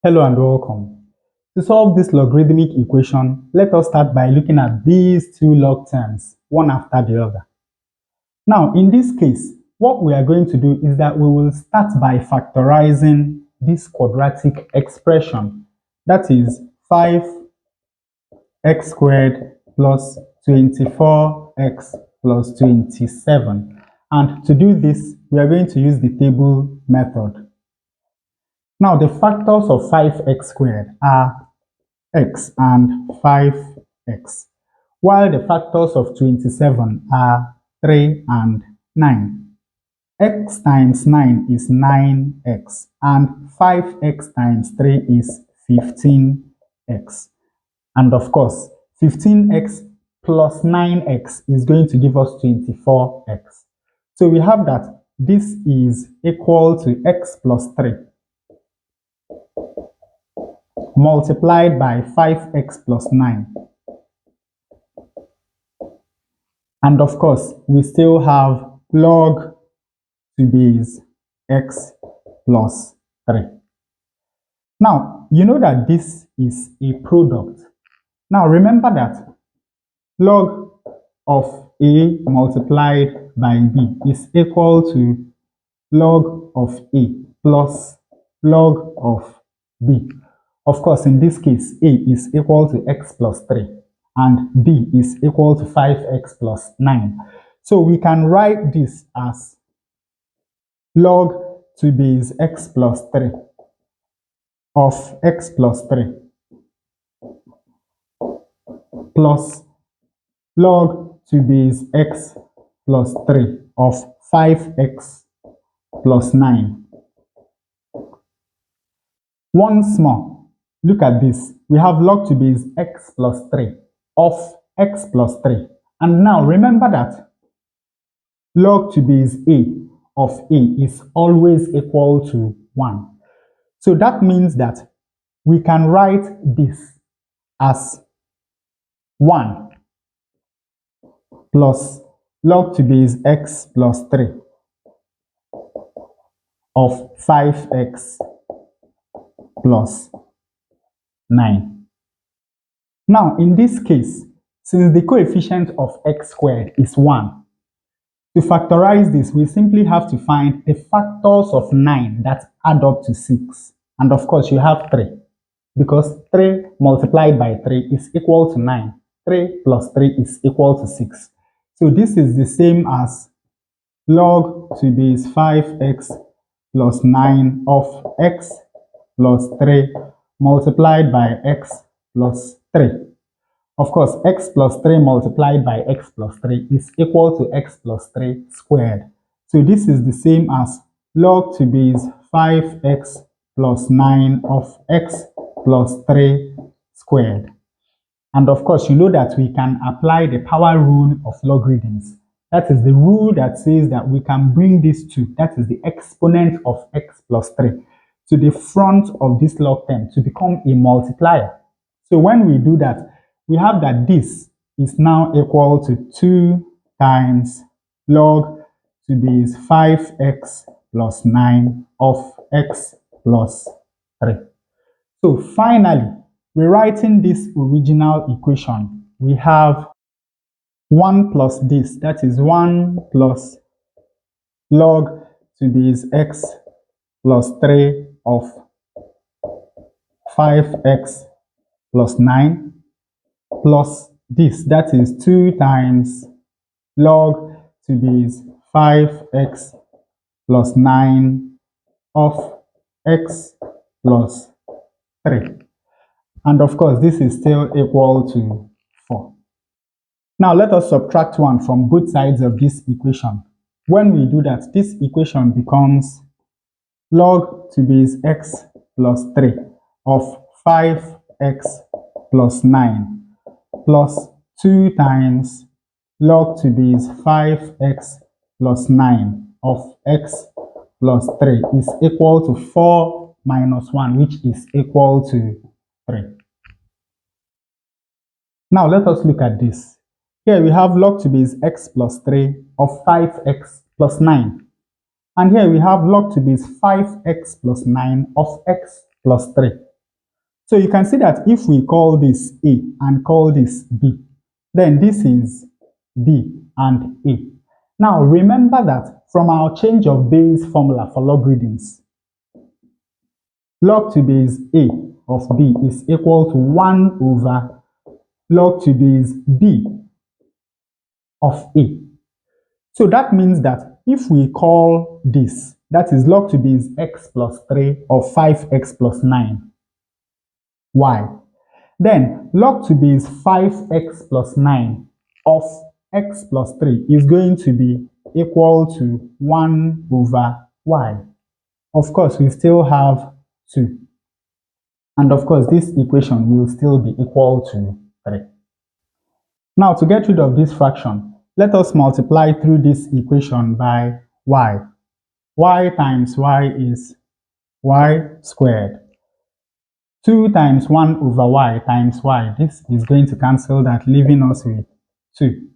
Hello and welcome. To solve this logarithmic equation, let us start by looking at these two log terms, one after the other. Now, in this case, what we are going to do is that we will start by factorizing this quadratic expression. That is 5x squared plus 24x plus 27. And to do this, we are going to use the table method. Now, the factors of 5x squared are x and 5x, while the factors of 27 are 3 and 9. X times 9 is 9x, and 5x times 3 is 15x. And of course, 15x plus 9x is going to give us 24x. So we have that this is equal to x plus 3 multiplied by 5x plus 9. And of course, we still have log to base x plus 3. Now, you know that this is a product. Now, remember that log of a multiplied by b is equal to log of a plus log of b. Of course, in this case, a is equal to x plus 3 and b is equal to 5x plus 9. So we can write this as log to base x plus 3 of x plus 3 plus log to base x plus 3 of 5x plus 9. Once more, look at this. We have log to base x plus 3 of x plus 3. And now remember that log to base a of a is always equal to 1. So that means that we can write this as 1 plus log to base x plus 3 of 5x plus 9. Now, in this case, since the coefficient of x squared is 1, to factorize this, we simply have to find the factors of 9 that add up to 6. And of course, you have 3, because 3 multiplied by 3 is equal to 9. 3 plus 3 is equal to 6. So this is the same as log to base 5x plus 9 of x plus 3 multiplied by x plus 3. Of course, x plus 3 multiplied by x plus 3 is equal to x plus 3 squared. So this is the same as log to base 5x plus 9 of x plus 3 squared. And of course, you know that we can apply the power rule of logarithms. That is the rule that says that we can bring these two, that is the exponent of x plus 3, to the front of this log term to become a multiplier. So when we do that, we have that this is now equal to 2 times log to base 5x plus 9 of x plus 3. So finally, rewriting this original equation, we have 1 plus this, that is 1 plus log to base x plus 3 of 5x plus 9 plus this, that is 2 times log to base 5x plus 9 of x plus 3. And of course, this is still equal to 4. Now let us subtract 1 from both sides of this equation. When we do that, this equation becomes log to base x plus 3 of 5x plus 9 plus 2 times log to base 5x plus 9 of x plus 3 is equal to 4 minus 1, which is equal to 3. Now let us look at this. Here we have log to base x plus 3 of 5x plus 9. And here we have log to base 5x plus 9 of x plus 3. So you can see that if we call this A and call this B, then this is B and A. Now remember that from our change of base formula for logarithms, log to base A of B is equal to 1 over log to base B of A. So that means that if we call this, that is log to base x plus 3 of 5x plus 9, y, then log to base 5x plus 9 of x plus 3 is going to be equal to 1 over y. Of course, we still have 2. And of course, this equation will still be equal to 3. Now, to get rid of this fraction, let us multiply through this equation by y. Y times y is y squared. 2 times 1 over y times y. This is going to cancel that, leaving us with 2.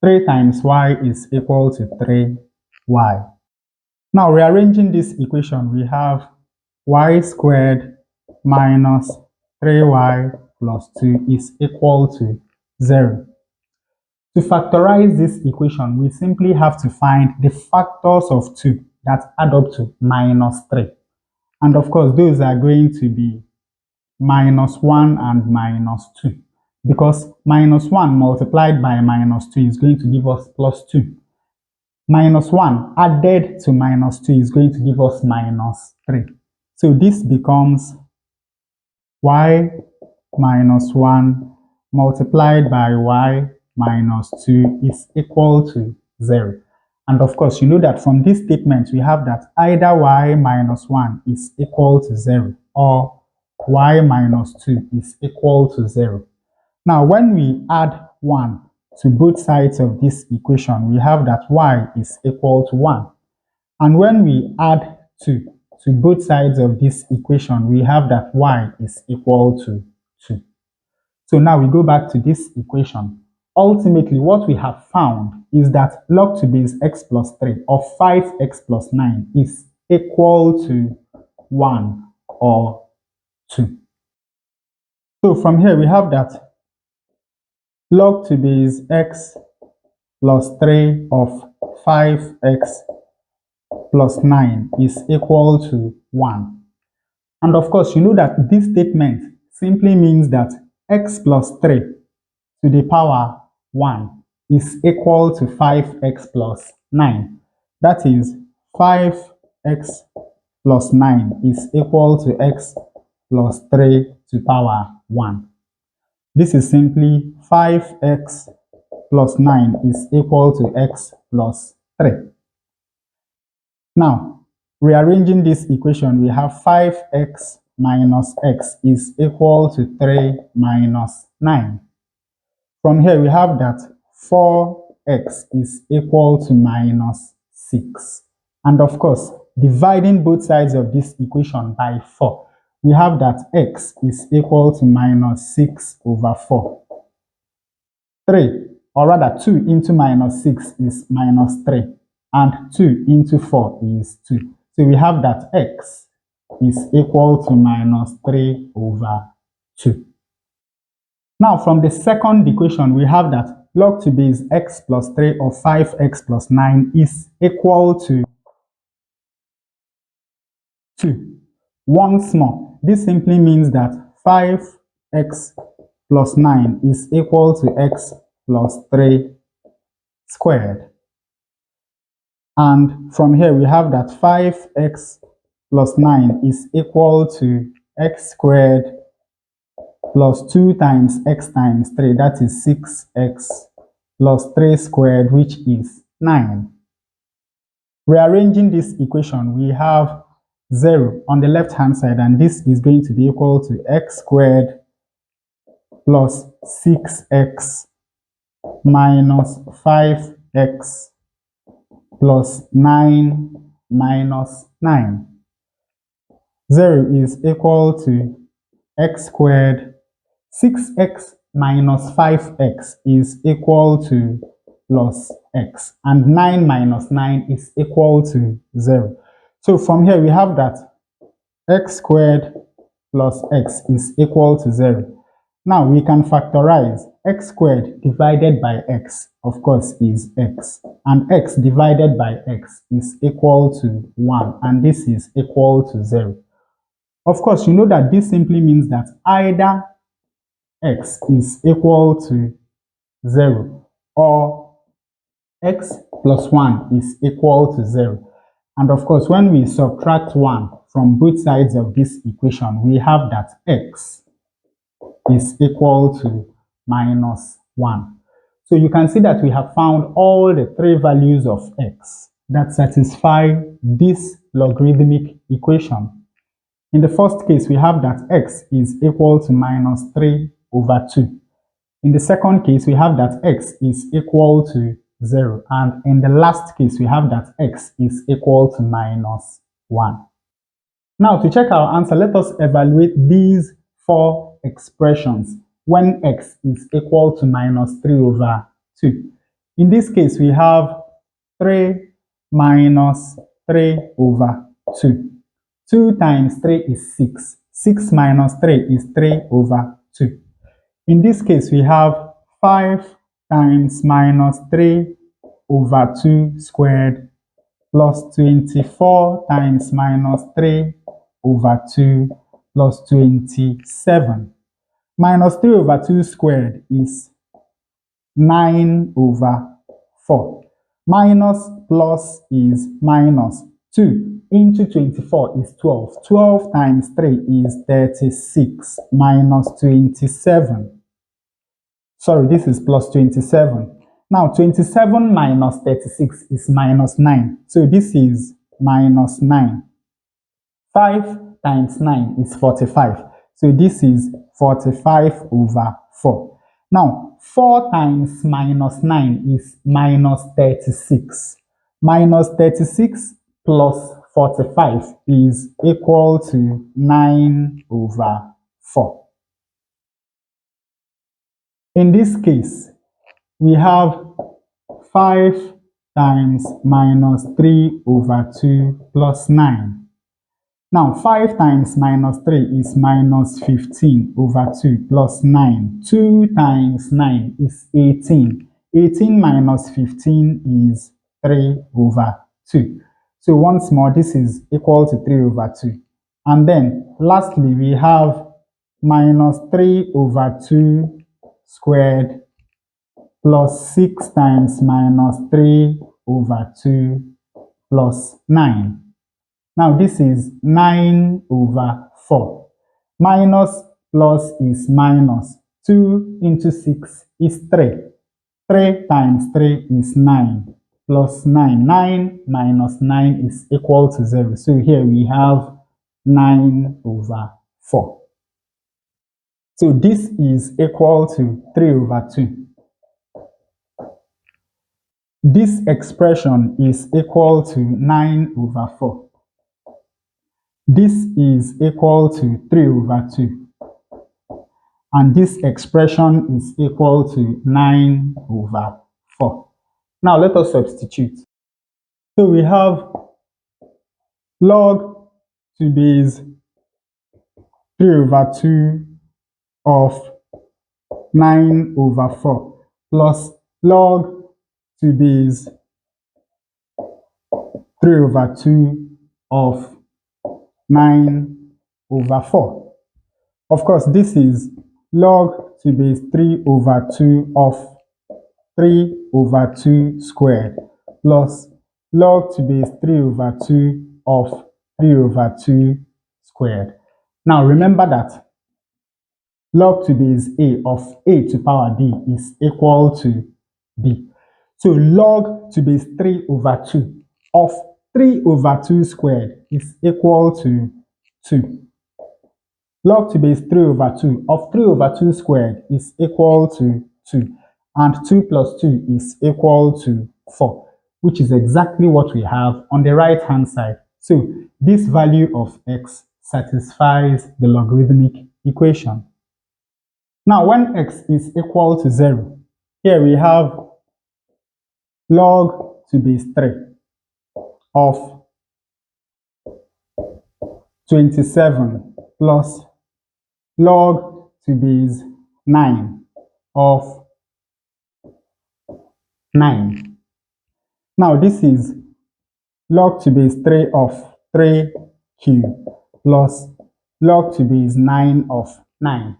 3 times y is equal to 3y. Now, rearranging this equation, we have y squared minus 3y plus 2 is equal to 0. To factorize this equation, we simply have to find the factors of 2 that add up to minus 3. And of course, those are going to be minus 1 and minus 2. Because minus 1 multiplied by minus 2 is going to give us plus 2. Minus 1 added to minus 2 is going to give us minus 3. So this becomes y minus 1 multiplied by y minus 2 is equal to 0. And of course, you know that from this statement, we have that either y minus 1 is equal to 0 or y minus 2 is equal to 0. Now, when we add 1 to both sides of this equation, we have that y is equal to 1. And when we add 2 to both sides of this equation, we have that y is equal to 2. So now we go back to this equation. Ultimately, what we have found is that log to base x plus 3 of 5x plus 9 is equal to 1 or 2. So from here, we have that log to base x plus 3 of 5x plus 9 is equal to 1. And of course, you know that this statement simply means that x plus 3 to the power 1 is equal to 5x plus 9. That is 5x plus 9 is equal to x plus 3 to power 1. This is simply 5x plus 9 is equal to x plus 3. Now, rearranging this equation, we have 5x minus x is equal to 3 minus 9. From here, we have that 4x is equal to minus 6. And of course, dividing both sides of this equation by 4, we have that x is equal to minus 6 over 4. 3, or rather 2 into minus 6 is minus 3. And 2 into 4 is 2. So we have that x is equal to minus 3 over 2. Now from the second equation, we have that log to base x plus 3 of 5x plus 9 is equal to 2. Once more, this simply means that 5x plus 9 is equal to x plus 3 squared. And from here, we have that 5x plus 9 is equal to x squared plus 2 times x times 3, that is 6x plus 3 squared, which is 9. Rearranging this equation, we have 0 on the left-hand side, and this is going to be equal to x squared plus 6x minus 5x plus 9 minus 9. 0 is equal to x squared. 6x minus 5x is equal to plus x. And 9 minus 9 is equal to 0. So from here we have that x squared plus x is equal to 0. Now we can factorize x squared divided by x, of course, is x, and x divided by x is equal to 1, and this is equal to 0. Of course, you know that this simply means that either x is equal to 0 or x plus 1 is equal to 0. And of course, when we subtract 1 from both sides of this equation, we have that x is equal to minus 1. So you can see that we have found all the three values of x that satisfy this logarithmic equation. In the first case, we have that x is equal to minus 3 over 2. In the second case, we have that x is equal to 0. And in the last case, we have that x is equal to minus 1. Now, to check our answer, let us evaluate these four expressions when x is equal to minus 3 over 2. In this case, we have 3 minus 3 over 2. 2 times 3 is 6. 6 minus 3 is 3 over 2. In this case, we have 5 times minus 3 over 2 squared plus 24 times minus 3 over 2 plus 27. Minus 3 over 2 squared is 9 over 4. Minus plus is minus. 2 into 24 is 12. 12 times 3 is 36 minus 27. Sorry, this is plus 27. Now, 27 minus 36 is minus 9. So this is minus 9. 5 times 9 is 45. So this is 45 over 4. Now, 4 times minus 9 is minus 36. Minus 36 plus 45 is equal to 9 over 4. In this case, we have 5 times minus 3 over 2 plus 9. Now, 5 times minus 3 is minus 15 over 2 plus 9. 2 times 9 is 18. 18 minus 15 is 3 over 2. So once more, this is equal to 3 over 2. And then, lastly, we have minus 3 over 2 squared plus 6 times minus 3 over 2 plus 9. Now this is 9 over 4. Minus plus is minus. 2 into 6 is 3. 3 times 3 is 9 plus 9. 9 minus 9 is equal to 0. So here we have 9 over 4. So this is equal to 3 over 2. This expression is equal to 9 over 4. This is equal to 3 over 2. And this expression is equal to 9 over 4. Now let us substitute. So we have log to base 3 over 2 of 9 over 4 plus log to base 3 over 2 of 9 over 4. Of course, this is log to base 3 over 2 of 3 over 2 squared plus log to base 3 over 2 of 3 over 2 squared. Now remember that log to base a of a to power b is equal to b. So log to base 3 over 2 of 3 over 2 squared is equal to 2. Log to base 3 over 2 of 3 over 2 squared is equal to 2. And 2 plus 2 is equal to 4, which is exactly what we have on the right hand side. So this value of x satisfies the logarithmic equation. Now when x is equal to 0, here we have log to base 3 of 27 plus log to base 9 of 9. Now this is log to base 3 of 3 cube plus log to base 9 of 9.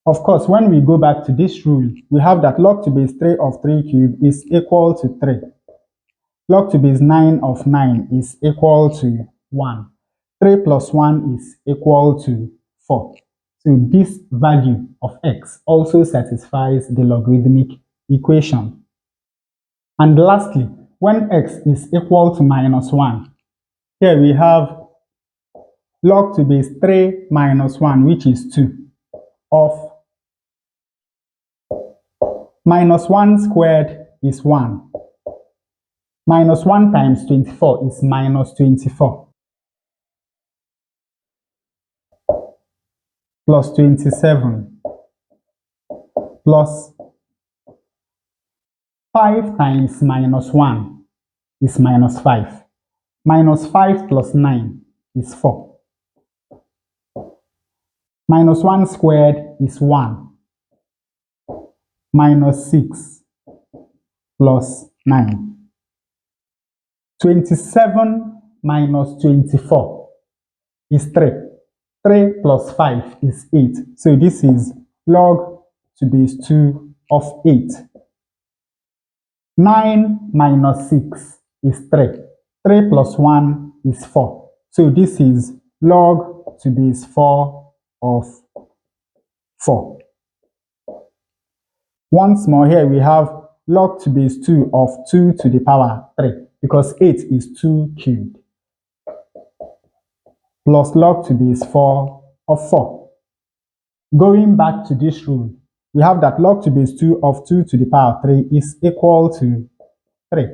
Of course, when we go back to this rule, we have that log to base 3 of 3 cube is equal to 3. Log to base 9 of 9 is equal to 1. 3 plus 1 is equal to 4. So this value of x also satisfies the logarithmic equation. And lastly, when x is equal to minus 1, here we have log to base 3 minus 1, which is 2, of minus 1 squared is 1. Minus 1 times 24 is minus 24. Plus 27 plus 5 times minus 1 is minus 5. Minus 5 plus 9 is 4. Minus 1 squared is 1. Minus 6 plus 9. 27 minus 24 is 3. 3 plus 5 is 8. So this is log to base 2 of 8. 9 minus 6 is 3. 3 plus 1 is 4. So this is log to base 4 of 4. Once more, here we have log to base 2 of 2 to the power 3, because 8 is 2 cubed, plus log to base 4 of 4. Going back to this rule, we have that log to base 2 of 2 to the power 3 is equal to 3.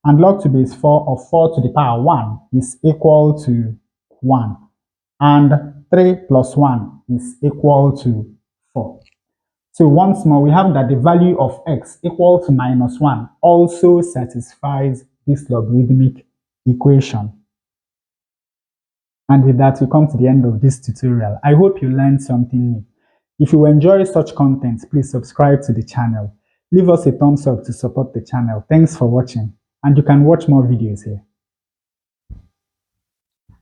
And log to base 4 of 4 to the power 1 is equal to 1. And 3 plus 1 is equal to 4. So once more, we have that the value of x equal to minus 1 also satisfies this logarithmic equation. And with that, we come to the end of this tutorial. I hope you learned something new. If you enjoy such content, please subscribe to the channel. Leave us a thumbs up to support the channel. Thanks for watching, and you can watch more videos here.